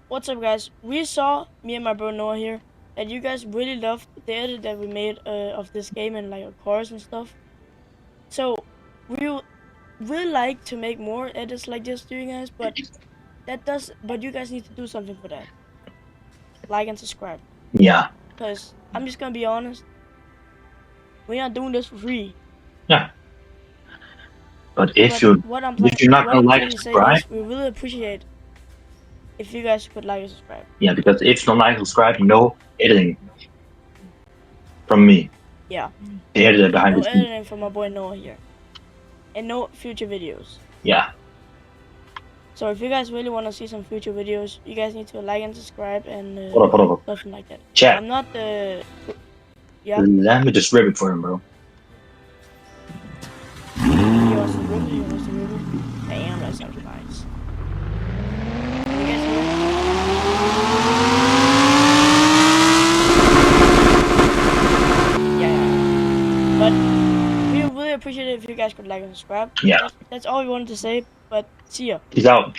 what's up, guys? We saw, me and my bro Noah here, that you guys really loved the edit that we made of this game and like a chorus and stuff. So we would like to make more edits like this to you guys, but you guys need to do something for that. Like and subscribe. Yeah. Cause I'm just gonna be honest, we're not doing this for free. Yeah. But if you're not gonna like and subscribe, we really appreciate if you guys could like and subscribe. Yeah, because if you don't like and subscribe, no editing from me. Yeah. The editor behind no this. No editing from my boy Noah here. And no future videos. Yeah. So if you guys really want to see some future videos, you guys need to like and subscribe and hold up. Something like that. Chat. I'm not yeah. Let me just rip it for him, bro. You want to rip it? You want to rip it? Damn, that sounds nice. Can you guys hear it? Yeah. But we would really appreciate it if you guys could like and subscribe. Yeah. That's all we wanted to say. But see ya. Peace out.